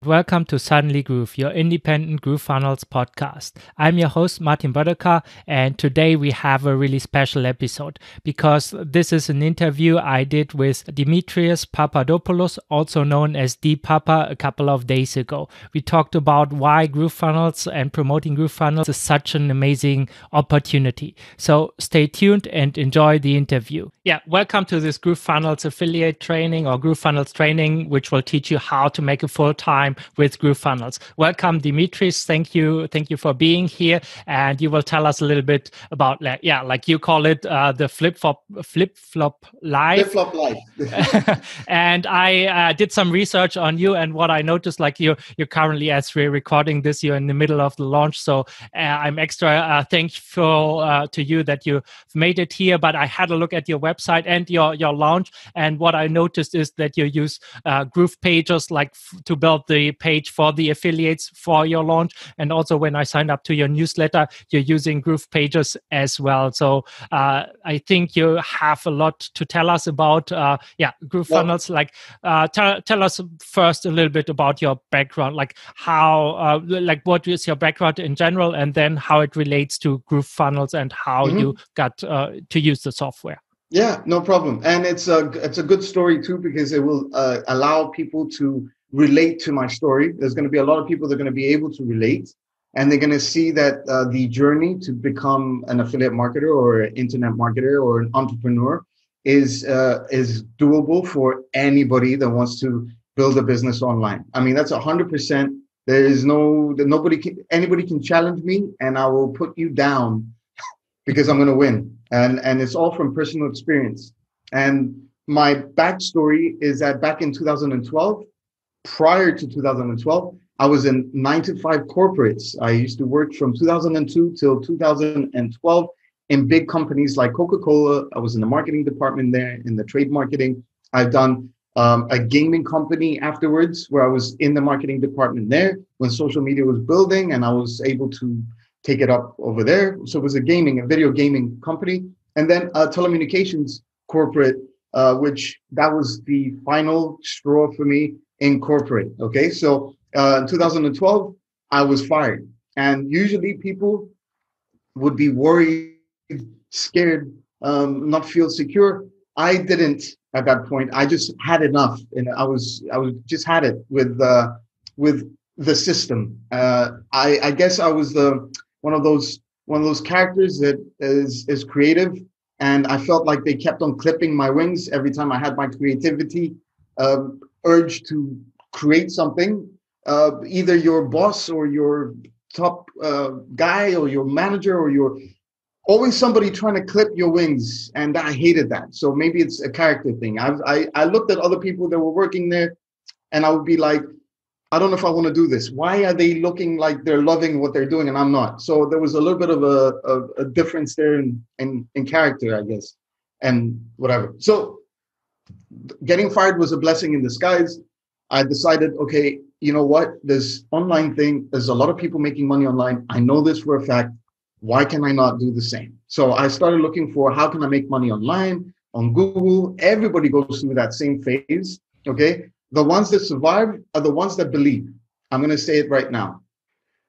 Welcome to Suddenly Groove, your independent GrooveFunnels podcast. I'm your host, Martin Bödecker, and today we have a really special episode because this is an interview I did with Demetris Papadopoulos, also known as D Papa, a couple of days ago. We talked about why GrooveFunnels and promoting GrooveFunnels is such an amazing opportunity. So stay tuned and enjoy the interview. Yeah, welcome to this GrooveFunnels affiliate training or GrooveFunnels training, which will teach you how to make a full-time with GrooveFunnels. Welcome, Demetris. Thank you for being here, and you will tell us a little bit about, like you call it, the flip-flop life. Flip-flop life. And I did some research on you, and what I noticed, like you're currently, as we're recording this, you're in the middle of the launch. So I'm extra thankful to you that you've made it here. But I had a look at your website and your launch, and what I noticed is that you use Groove Pages to build the page for the affiliates for your launch. And also when I signed up to your newsletter, you're using Groove Pages as well. So I think you have a lot to tell us about GrooveFunnels. Tell us first a little bit about your background, like how what is your background in general, and then how it relates to GrooveFunnels and how you got to use the software. Yeah, no problem. And it's a good story too, because it will allow people to relate to my story. There's going to be a lot of people that are going to be able to relate, and they're going to see that the journey to become an affiliate marketer or an internet marketer or an entrepreneur is doable for anybody that wants to build a business online. I mean, that's 100%. There is anybody can challenge me, and I will put you down because I'm going to win. And it's all from personal experience. And my backstory is that back in 2012, prior to 2012, I was in 9-to-5 corporates. I used to work from 2002 till 2012 in big companies like Coca-Cola. I was in the marketing department there, in the trade marketing. I've done a gaming company afterwards where I was in the marketing department there when social media was building, and I was able to take it up over there. So it was a video gaming company. And then a telecommunications corporate, which that was the final straw for me in corporate. Okay. So in 2012, I was fired. And usually people would be worried, scared, not feel secure. I didn't at that point. I just had enough. And I was just had it with the system. I guess I was one of those characters that is creative, and I felt like they kept on clipping my wings every time I had my creativity urge to create something. Either your boss or your top guy or your manager or your always somebody trying to clip your wings, and I hated that. So maybe it's a character thing. I looked at other people that were working there, and I would be like, I don't know if I want to do this. Why are they looking like they're loving what they're doing and I'm not? So there was a little bit of a difference there in character, I guess, and whatever. So getting fired was a blessing in disguise. I decided, okay, you know what? This online thing, there's a lot of people making money online. I know this for a fact. Why can I not do the same? So I started looking for how can I make money online, on Google. Everybody goes through that same phase, okay? The ones that survive are the ones that believe. I'm going to say it right now.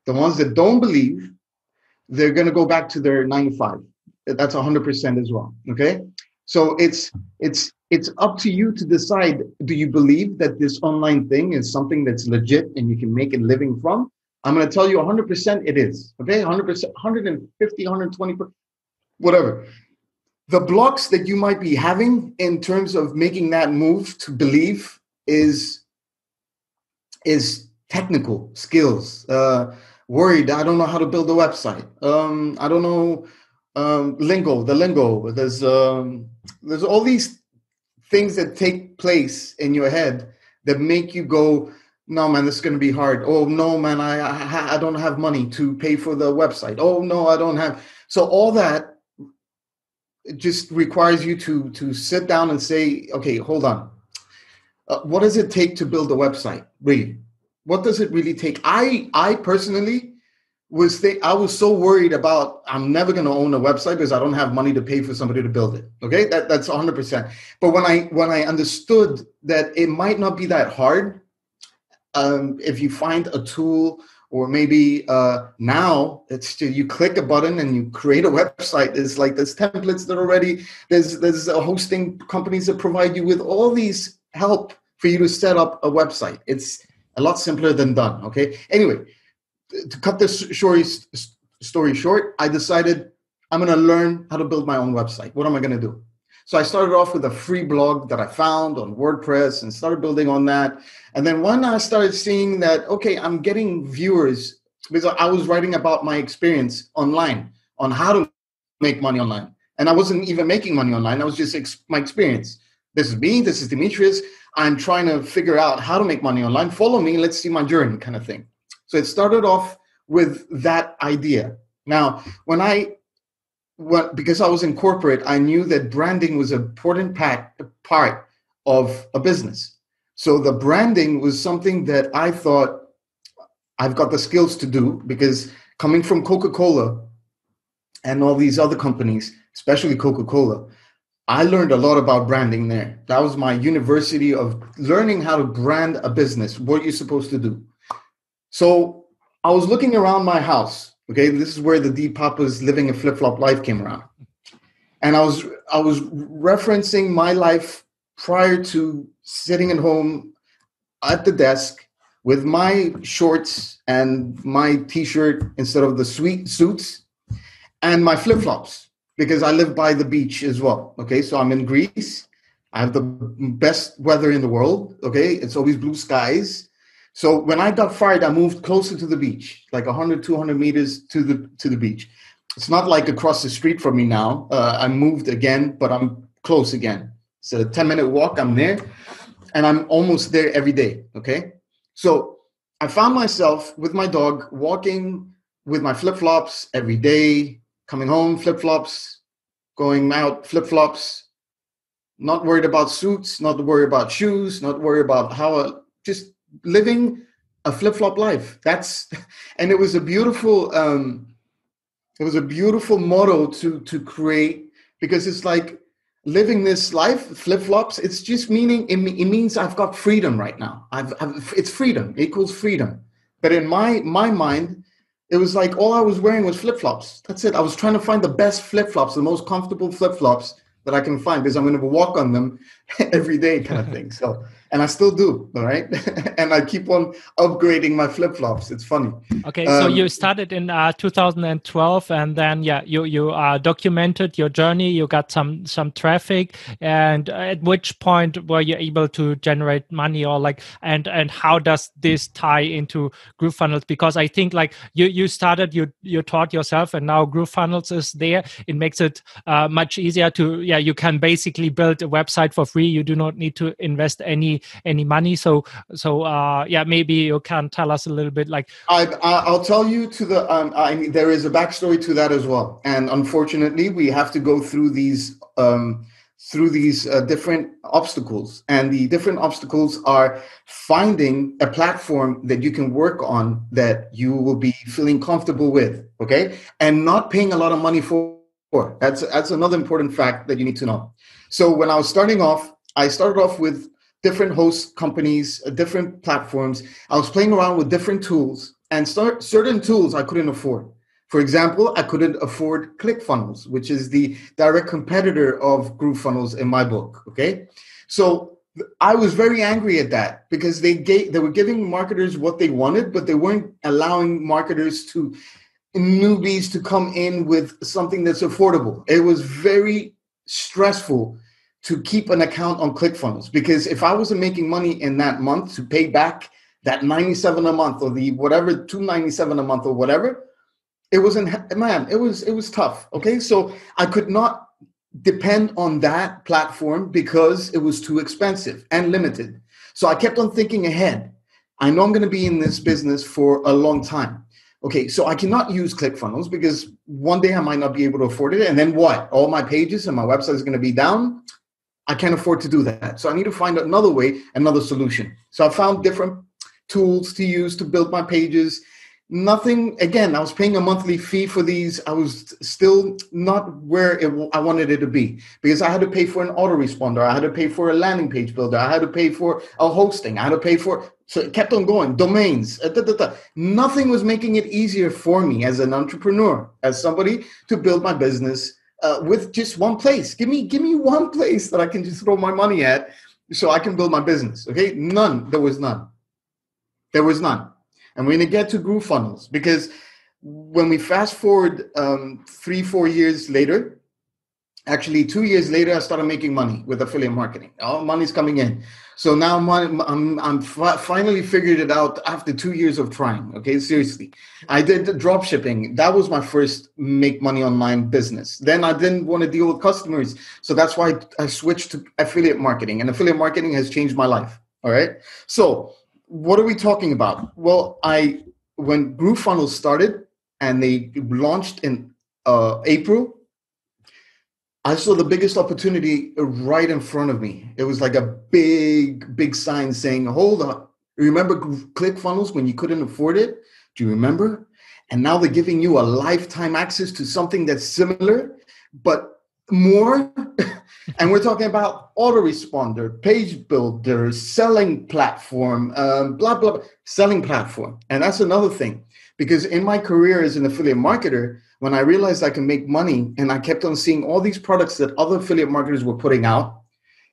The ones that don't believe, they're going to go back to their 9-to-5. That's 100% as well. Okay. So it's up to you to decide, do you believe that this online thing is something that's legit and you can make a living from? I'm going to tell you 100% it is. Okay. 100%, 150, 120, whatever. The blocks that you might be having in terms of making that move to believe is technical skills. Worried, I don't know how to build a website. I don't know the lingo. There's all these things that take place in your head that make you go, no, man, this is going to be hard. Oh, no, man, I don't have money to pay for the website. Oh, no, I don't have. So all that, it just requires you to sit down and say, okay, hold on. What does it take to build a website? Really? What does it really take? I personally I was so worried about, I'm never going to own a website because I don't have money to pay for somebody to build it. Okay. That's 100%. But when I understood that it might not be that hard, if you find a tool, or maybe now it's you click a button and you create a website. There's templates that are already, there's hosting companies that provide you with all these help for you to set up a website. It's a lot simpler than done. Okay. Anyway, to cut this story short, I decided I'm going to learn how to build my own website. What am I going to do? So I started off with a free blog that I found on WordPress and started building on that. And then when I started seeing that, okay, I'm getting viewers, because I was writing about my experience online on how to make money online. And I wasn't even making money online. I was just my experience. This is me. This is Demetris. I'm trying to figure out how to make money online. Follow me. Let's see my journey, kind of thing. So it started off with that idea. Now, because I was in corporate, I knew that branding was an important part of a business. So the branding was something that I thought I've got the skills to do, because coming from Coca-Cola and all these other companies, especially Coca-Cola, I learned a lot about branding there. That was my university of learning how to brand a business, what you're supposed to do. So I was looking around my house. Okay, this is where the D Papa's living a flip-flop life came around. And I was referencing my life prior to sitting at home at the desk with my shorts and my t-shirt instead of the sweet suits, and my flip-flops, because I live by the beach as well. Okay, so I'm in Greece. I have the best weather in the world. Okay, it's always blue skies. So when I got fired, I moved closer to the beach, like 100, 200 meters to the beach. It's not like across the street from me now. I moved again, but I'm close again. It's a 10-minute walk. I'm there, and I'm almost there every day. Okay, so I found myself with my dog walking with my flip-flops every day, coming home, flip-flops, going out, flip-flops, not worried about suits, not worried about shoes, not worried about just living a flip-flop life. And it was a beautiful motto to create, because it's like living this life, flip-flops. It's just it means I've got freedom right now. It's freedom equals freedom. But in my mind, it was like all I was wearing was flip-flops. That's it. I was trying to find the best flip-flops, the most comfortable flip-flops that I can find, because I'm going to walk on them every day, kind of thing. So, and I still do, all right? And I keep on upgrading my flip-flops. It's funny. Okay, so you started in 2012, and then you documented your journey. You got some traffic, and at which point were you able to generate money, or and how does this tie into GrooveFunnels? Because I think you started, you taught yourself, and now GrooveFunnels is there. It makes it much easier to you can basically build a website for free. You do not need to invest any money. So maybe you can tell us a little bit I'll tell you there is a backstory to that as well. And unfortunately, we have to go through these different obstacles. And the different obstacles are finding a platform that you can work on that you will be feeling comfortable with, okay? And not paying a lot of money for. That's another important fact that you need to know. So when I was starting off, I started off with different host companies, different platforms. I was playing around with different tools, and certain tools I couldn't afford. For example, I couldn't afford ClickFunnels, which is the direct competitor of GrooveFunnels in my book. Okay, so I was very angry at that, because they were giving marketers what they wanted, but they weren't allowing newbies to come in with something that's affordable. It was very stressful to keep an account on ClickFunnels, because if I wasn't making money in that month to pay back that $97 a month, or the whatever, $297 a month or whatever, it was tough. Okay, so I could not depend on that platform because it was too expensive and limited. So I kept on thinking ahead. I know I'm going to be in this business for a long time. Okay, so I cannot use ClickFunnels because one day I might not be able to afford it. And then what? All my pages and my website is going to be down. I can't afford to do that. So I need to find another way, another solution. So I found different tools to use to build my pages. Nothing. Again, I was paying a monthly fee for these. I was still not where I wanted it to be, because I had to pay for an autoresponder. I had to pay for a landing page builder. I had to pay for a hosting. I had to pay for, so it kept on going. Domains. Nothing was making it easier for me as an entrepreneur, as somebody to build my business with just one place. Give me one place that I can just throw my money at so I can build my business. Okay. None. There was none. There was none. And we're going to get to GrooveFunnels, because when we fast forward 3-4 years later, actually 2 years later, I started making money with affiliate marketing. All money's coming in. So now I'm finally figured it out after 2 years of trying. Okay, seriously. I did the drop shipping. That was my first make money online business. Then I didn't want to deal with customers. So that's why I switched to affiliate marketing. And affiliate marketing has changed my life. All right. So what are we talking about? Well, when GrooveFunnels started and they launched in April, I saw the biggest opportunity right in front of me. It was like a big sign saying, hold up. Remember ClickFunnels when you couldn't afford it? Do you remember? And now they're giving you a lifetime access to something that's similar, but more. And we're talking about autoresponder, page builder, selling platform, blah, blah, selling platform. And that's another thing, because in my career as an affiliate marketer, when I realized I can make money and I kept on seeing all these products that other affiliate marketers were putting out,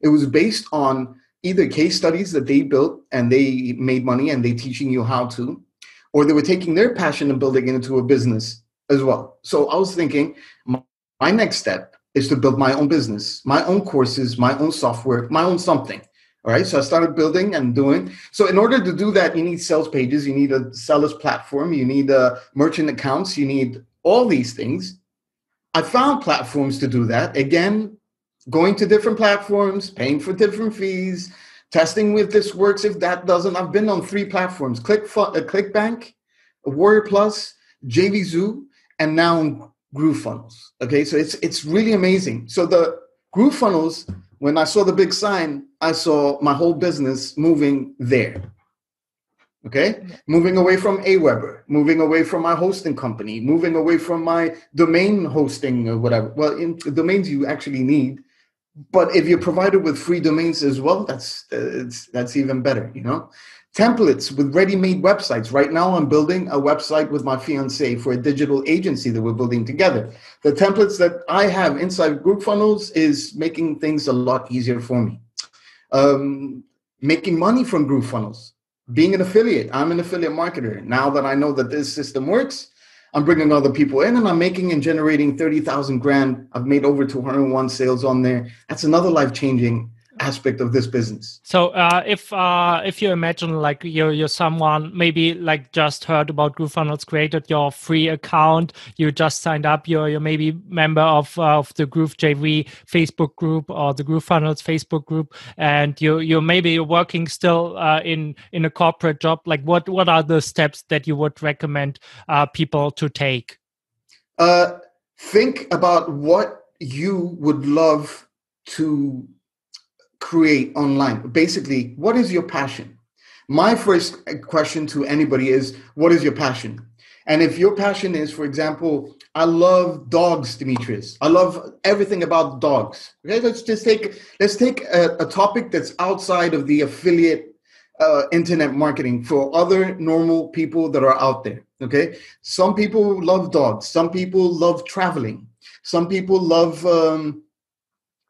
it was based on either case studies that they built and they made money and they teaching you how to, or they were taking their passion and building it into a business as well. So I was thinking my next step is to build my own business, my own courses, my own software, my own something. All right. So I started building and doing. So in order to do that, you need sales pages, you need a seller's platform, you need merchant accounts, you need all these things. I found platforms to do that. Again, going to different platforms, paying for different fees, testing if this works, if that doesn't. I've been on 3 platforms, ClickBank, Warrior Plus, JVZoo, and now GrooveFunnels. Okay, so it's really amazing. So the GrooveFunnels, when I saw the big sign, I saw my whole business moving there. Okay, moving away from Aweber, moving away from my hosting company, moving away from my domain hosting or whatever. Well, in domains you actually need, but if you're provided with free domains as well, that's even better, you know. Templates with ready-made websites. Right now, I'm building a website with my fiance for a digital agency that we're building together. The templates that I have inside GrooveFunnels is making things a lot easier for me. Making money from GrooveFunnels. Being an affiliate. I'm an affiliate marketer. Now that I know that this system works, I'm bringing other people in and I'm making and generating 30,000 grand. I've made over 201 sales on there. That's another life-changing aspect of this business. So if you imagine like you're someone maybe like just heard about GrooveFunnels, created your free account, you just signed up, you're maybe member of the Groove JV Facebook group or the GrooveFunnels Facebook group, and you're maybe working still in a corporate job. Like what are the steps that you would recommend people to take? Think about what you would love to create online. Basically, what is your passion? My first question to anybody is, what is your passion? And if your passion is, for example, I love dogs, Demetris. I love everything about dogs. Okay, let's take a topic that's outside of the affiliate internet marketing for other normal people that are out there. Okay, some people love dogs. Some people love traveling. Some people love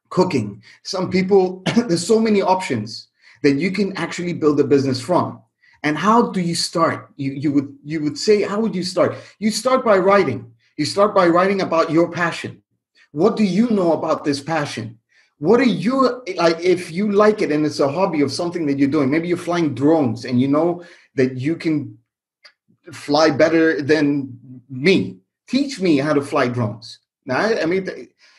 cooking. Some people, there's so many options that you can actually build a business from. And how do you start? You would say, how would you start? You start by writing. You start by writing about your passion. What do you know about this passion? What are you like? If you like it and it's a hobby of something that you're doing, maybe you're flying drones and you know that you can fly better than me. Teach me how to fly drones. Now, I mean,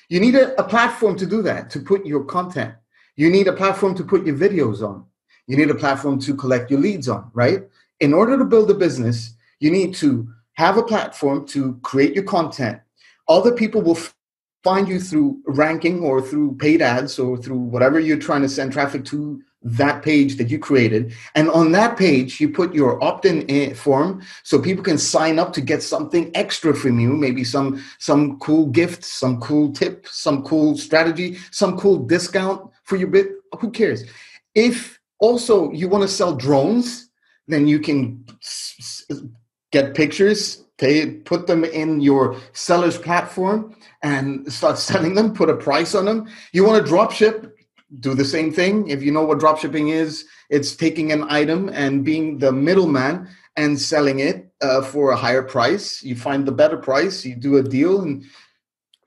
you need a platform to do that, to put your content. You need a platform to put your videos on. You need a platform to collect your leads on, right? In order to build a business, you need to have a platform to create your content. Other people will find you through ranking or through paid ads or through whatever you're trying to send traffic to that page that you created. And on that page, you put your opt-in form so people can sign up to get something extra from you, maybe some cool gift, some cool tip, some cool strategy, some cool discount for your bit. Who cares? If also you want to sell drones, then you can get pictures, put them in your seller's platform and start selling them, put a price on them. You want to drop ship, do the same thing. If you know what drop shipping is, it's taking an item and being the middleman and selling it for a higher price. You find the better price, you do a deal, and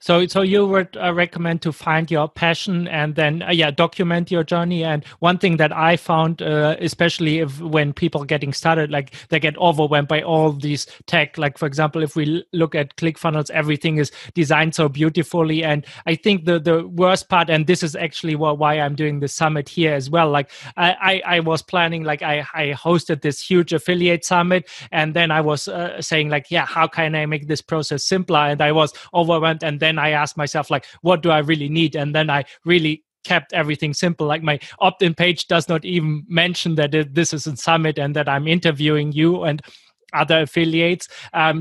so you would recommend to find your passion and then document your journey. And one thing that I found, especially when people getting started, like they get overwhelmed by all these tech. Like for example, if we look at ClickFunnels, everything is designed so beautifully. And I think the worst part, and this is actually why I'm doing the summit here as well. Like I was planning, like I hosted this huge affiliate summit, and then I was saying like, how can I make this process simpler? And I was overwhelmed, and then I asked myself, like, what do I really need? And then I really kept everything simple. Like my opt-in page does not even mention that this is a summit and that I'm interviewing you and other affiliates.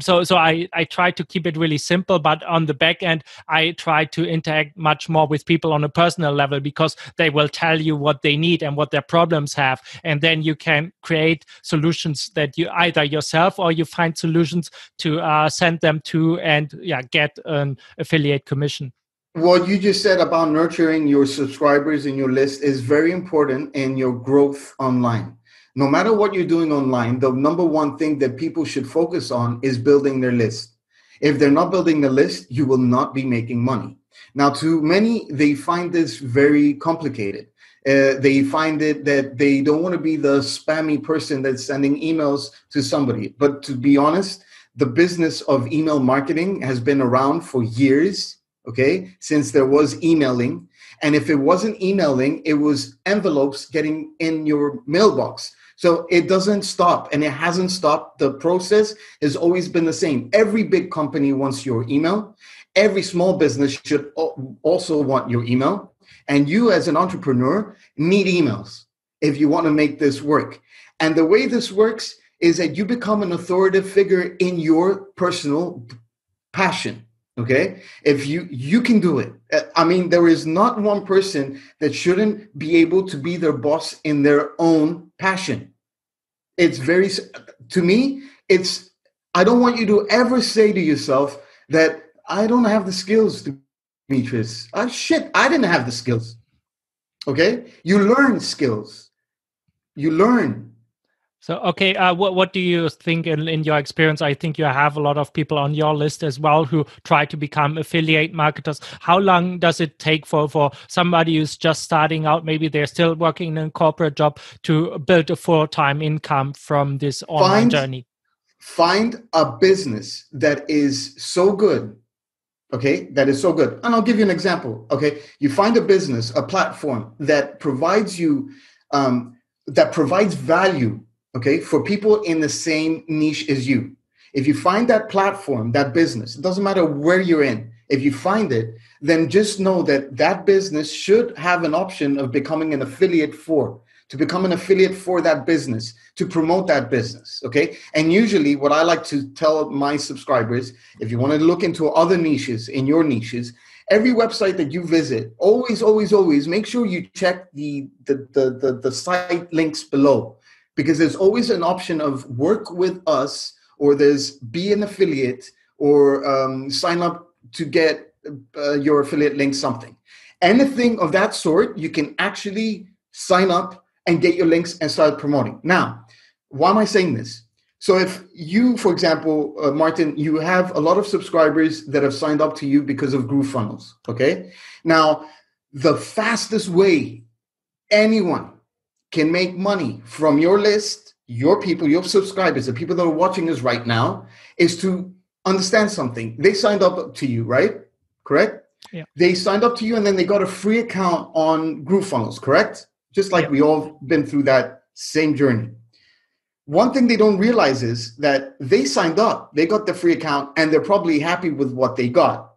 So I try to keep it really simple, but on the back end, I try to interact much more with people on a personal level, because they will tell you what they need and what their problems have. And then you can create solutions that you either yourself or you find solutions to send them to and get an affiliate commission. what you just said about nurturing your subscribers in your list is very important in your growth online. No matter what you're doing online, the number one thing that people should focus on is building their list. If they're not building the list, you will not be making money. Now, to many, they find this very complicated. They find it that they don't want to be the spammy person that's sending emails to somebody. But to be honest, the business of email marketing has been around for years, okay, since there was emailing. And if it wasn't emailing, it was envelopes getting in your mailbox. So it doesn't stop, and it hasn't stopped. The process has always been the same. Every big company wants your email. Every small business should also want your email. And you as an entrepreneur need emails if you want to make this work. And the way this works is that you become an authoritative figure in your personal passion. Okay, if you can do it. I mean, there is not one person that shouldn't be able to be their boss in their own passion. It's to me, I don't want you to ever say to yourself that I don't have the skills, Demetris. I didn't have the skills. Okay, you learn skills. You learn. So, okay, what do you think in your experience? I think you have a lot of people on your list as well who try to become affiliate marketers. How long does it take for somebody who's just starting out, maybe they're still working in a corporate job, to build a full-time income from this online journey? Find a business that is so good, okay, that is so good. And I'll give you an example, okay? You find a business, a platform that provides you, that provides value, okay, for people in the same niche as you. If you find that platform, that business, it doesn't matter where you're in, if you find it, then just know that that business should have an option of becoming an affiliate to become an affiliate for that business, to promote that business, okay? And usually what I like to tell my subscribers, if you want to look into other niches, in your niches, every website that you visit, always make sure you check the site links below. Because there's always an option of work with us, or there's be an affiliate, or sign up to get your affiliate link something. Anything of that sort, you can actually sign up and get your links and start promoting. Now, why am I saying this? So if you, for example, Martin, you have a lot of subscribers that have signed up to you because of GrooveFunnels, okay? Now, the fastest way anyone can make money from your list, your people, your subscribers, the people that are watching us right now, is to understand something. They signed up to you, right? Correct? Yeah. They signed up to you and then they got a free account on GrooveFunnels, correct? Just like we all been through that same journey. One thing they don't realize is that they signed up, they got the free account, and they're probably happy with what they got.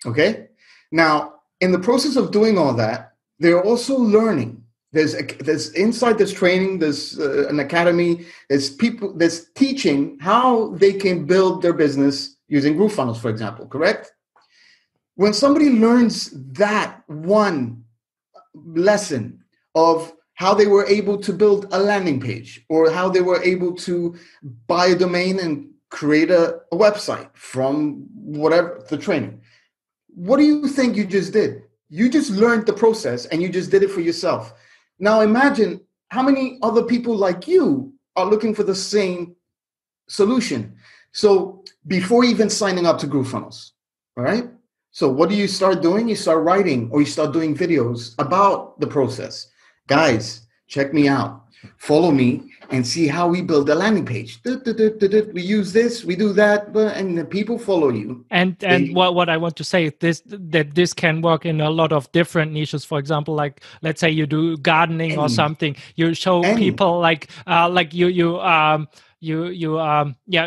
Okay? Now, in the process of doing all that, they're also learning. There's inside this training, there's an academy, there's people, there's teaching how they can build their business using GrooveFunnels, for example, correct? When somebody learns that one lesson of how they were able to build a landing page, or how they were able to buy a domain and create a website from whatever the training, what do you think you just did? You just learned the process and you just did it for yourself. Now imagine how many other people like you are looking for the same solution. So before even signing up to GrooveFunnels, all right? So what do you start doing? You start writing, or you start doing videos about the process. Guys, check me out. Follow me and see how we build a landing page. We use this, we do that, and the people follow you. And what I want to say is that this can work in a lot of different niches. For example, like let's say you do gardening or something. You show people you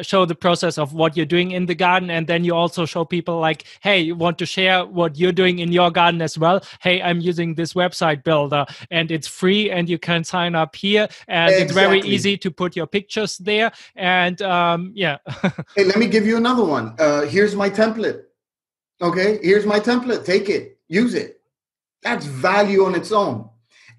show the process of what you're doing in the garden, and then you also show people like, hey, you want to share what you're doing in your garden as well? Hey, I'm using this website builder and it's free and you can sign up here, and it's very easy to put your pictures there, and Hey, let me give you another one. Here's my template. Okay, here's my template. Take it, use it. That's value on its own.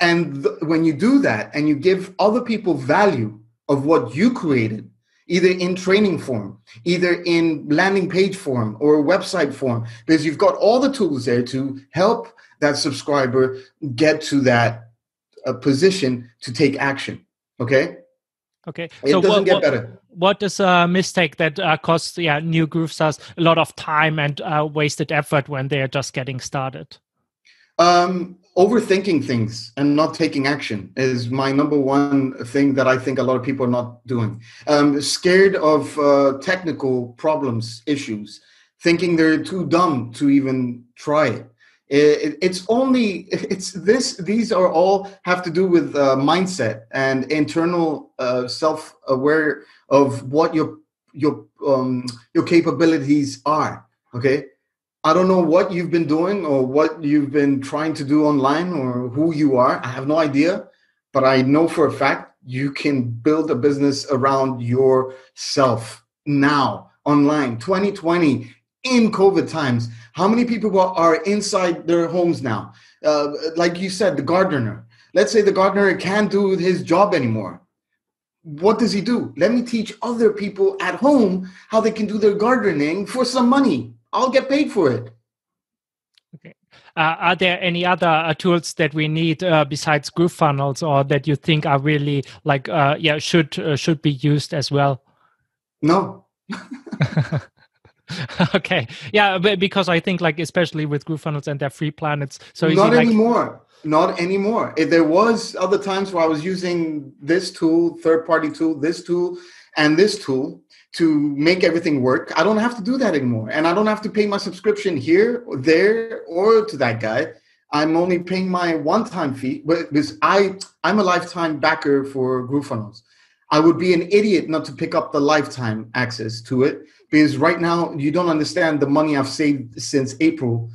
And when you do that and you give other people value of what you created, either in training form, either in landing page form or website form, because you've got all the tools there to help that subscriber get to that position to take action. Okay. Okay. It doesn't get better. What is a mistake that costs new Groove stars a lot of time and wasted effort when they are just getting started? Overthinking things and not taking action is my number one thing that I think a lot of people are not doing. Scared of technical problems, issues, thinking they're too dumb to even try it. These are all have to do with mindset and internal self-aware of what your capabilities are. Okay. I don't know what you've been doing or what you've been trying to do online or who you are. I have no idea, but I know for a fact you can build a business around yourself now, online, 2020, in COVID times. How many people are inside their homes now? Like you said, the gardener. Let's say the gardener can't do his job anymore. What does he do? Let me teach other people at home how they can do their gardening for some money. I'll get paid for it. Okay. Are there any other tools that we need besides GrooveFunnels, or that you think are really like should be used as well? No. Okay. Yeah, but because I think like especially with GrooveFunnels and their free plan, it's so easy. Not anymore. Not anymore. There was other times where I was using this tool, third-party tool, this tool, and this tool to make everything work. I don't have to do that anymore. And I don't have to pay my subscription here or there or to that guy. I'm only paying my one-time fee because I'm a lifetime backer for GrooveFunnels. I would be an idiot not to pick up the lifetime access to it, because right now you don't understand the money I've saved since April,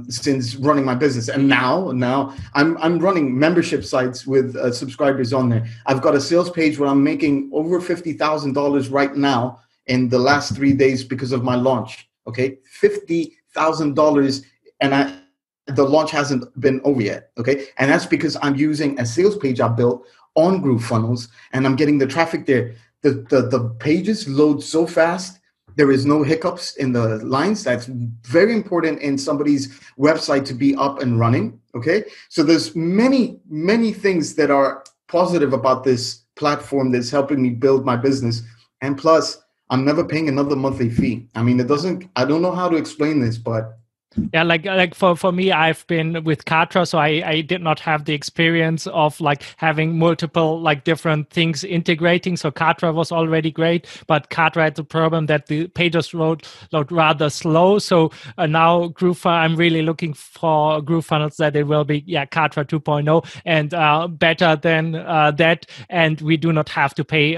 since running my business. And now I'm running membership sites with subscribers on there. I've got a sales page where I'm making over $50,000 right now in the last 3 days because of my launch. Okay, $50,000, and the launch hasn't been over yet. Okay, and that's because I'm using a sales page I built on GrooveFunnels, and I'm getting the traffic there. The pages load so fast. There is no hiccups in the lines. That's very important in somebody's website to be up and running. Okay. So there's many, many things that are positive about this platform that's helping me build my business. And plus, I'm never paying another monthly fee. I mean, I don't know how to explain this, but yeah, like for me, I've been with Kartra, so I did not have the experience of like having multiple like different things integrating. So Kartra was already great, but Kartra had the problem that the pages load rather slow. So now I'm really looking for GrooveFunnels that it will be Kartra 2.0 and better than that, and we do not have to pay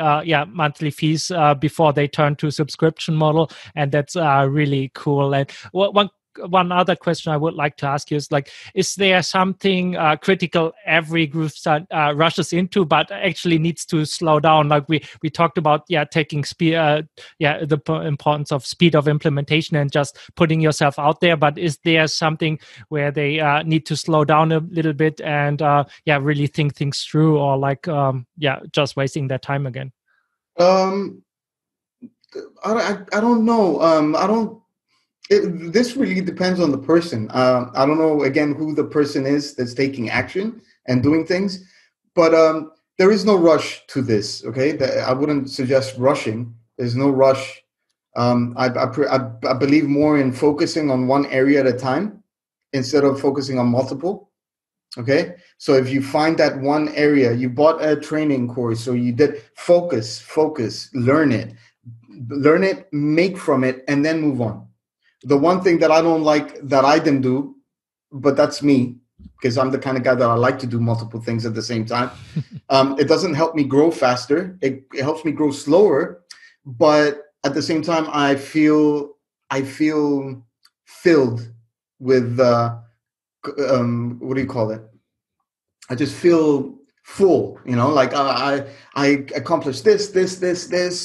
monthly fees before they turn to subscription model, and that's really cool. And one one other question I would like to ask you is like, is there something critical every group rushes into, but actually needs to slow down? Like we talked about, taking speed, the importance of speed of implementation and just putting yourself out there. But is there something where they need to slow down a little bit and really think things through, or like just wasting their time again? I don't know. This really depends on the person. I don't know, again, who the person is that's taking action and doing things, but there is no rush to this. Okay, I wouldn't suggest rushing. There's no rush. I believe more in focusing on one area at a time instead of focusing on multiple. Okay, so if you find that one area, you bought a training course, so you did focus, learn it, make from it, and then move on. The one thing that I don't like, that I didn't do, but that's me, because I'm the kind of guy that I like to do multiple things at the same time. It doesn't help me grow faster. It helps me grow slower, but at the same time, I feel filled with what do you call it? I just feel full, like I accomplished this,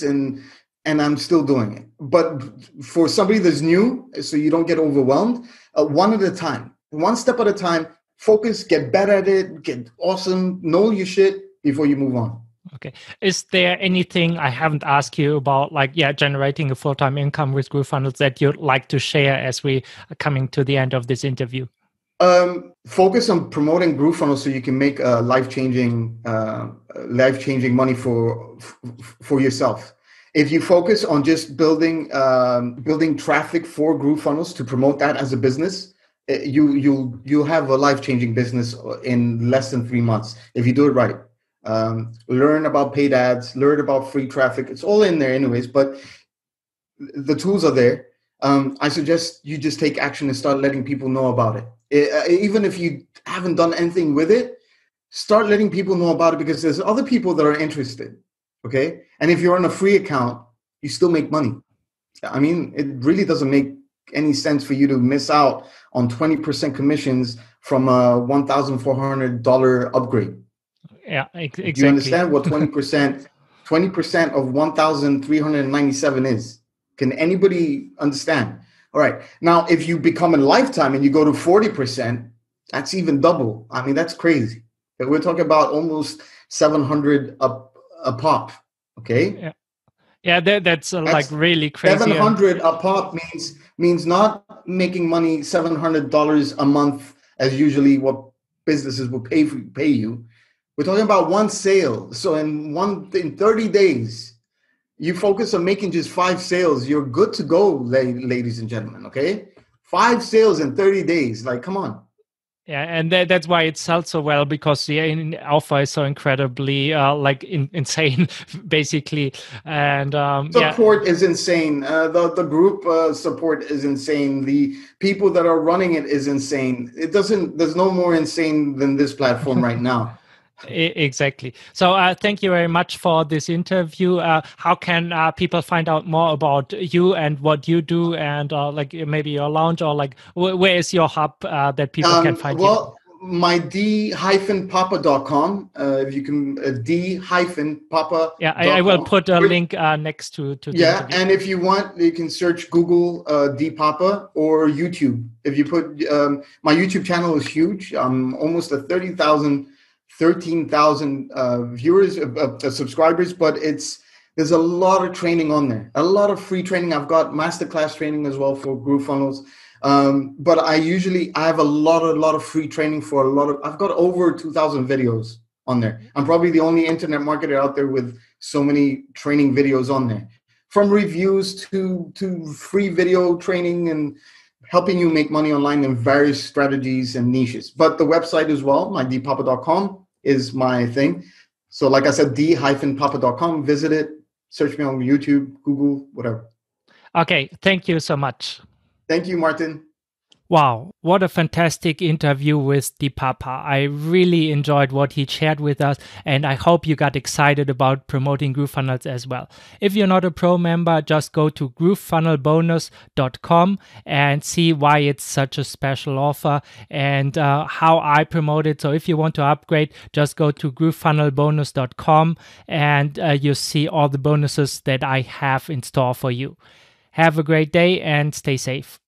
and I'm still doing it. But for somebody that's new, so you don't get overwhelmed, one at a time, one step at a time, focus, get better at it, get awesome, know your shit before you move on. Okay. Is there anything I haven't asked you about, like, generating a full-time income with GrooveFunnels that you'd like to share as we are coming to the end of this interview? Focus on promoting GrooveFunnels so you can make life-changing money for yourself. If you focus on just building traffic for GrooveFunnels to promote that as a business, you'll have a life-changing business in less than 3 months if you do it right. Learn about paid ads, learn about free traffic. It's all in there anyways, but the tools are there. I suggest you just take action and start letting people know about it. Even if you haven't done anything with it, start letting people know about it, because there's other people that are interested. Okay. And if you're on a free account, you still make money. I mean, it really doesn't make any sense for you to miss out on 20% commissions from a $1,400 upgrade. Yeah, exactly. Do you understand what 20% of 1,397 is? Can anybody understand? All right. Now, if you become a lifetime and you go to 40%, that's even double. I mean, that's crazy. We're talking about almost 700 a pop. Okay. Yeah. That's like really crazy. 700 a pop means not making money $700 a month as usually what businesses will pay you. We're talking about one sale. So in 30 days, you focus on making just 5 sales, you're good to go, ladies and gentlemen, okay? 5 sales in 30 days, like, come on. Yeah, and that's why it sells so well, because the alpha is so incredibly insane, basically. And support is insane. The group support is insane. The people that are running it is insane. There's no more insane than this platform right now. Exactly. So thank you very much for this interview. How can people find out more about you and what you do, and like maybe your lounge, or like where is your hub that people can find you? Well, my d-papa.com. If you can, d-papa. Yeah, I will put a link next to the interview. And if you want, you can search Google d-papa or YouTube. If you put my YouTube channel is huge. I'm almost at 13,000 viewers, subscribers, but there's a lot of training on there, a lot of free training. I've got masterclass training as well for GrooveFunnels. But I have a lot of free training for I've got over 2,000 videos on there. I'm probably the only internet marketer out there with so many training videos on there, from reviews to free video training and helping you make money online in various strategies and niches. But the website as well, my d-papa.com is my thing. So like I said, d-papa.com, visit it, search me on YouTube, Google, whatever. Okay, thank you so much. Thank you, Martin. Wow, what a fantastic interview with Dipapa. I really enjoyed what he shared with us, and I hope you got excited about promoting GrooveFunnels as well. If you're not a pro member, just go to groovefunnelbonus.com and see why it's such a special offer and how I promote it. So if you want to upgrade, just go to groovefunnelbonus.com and you see all the bonuses that I have in store for you. Have a great day and stay safe.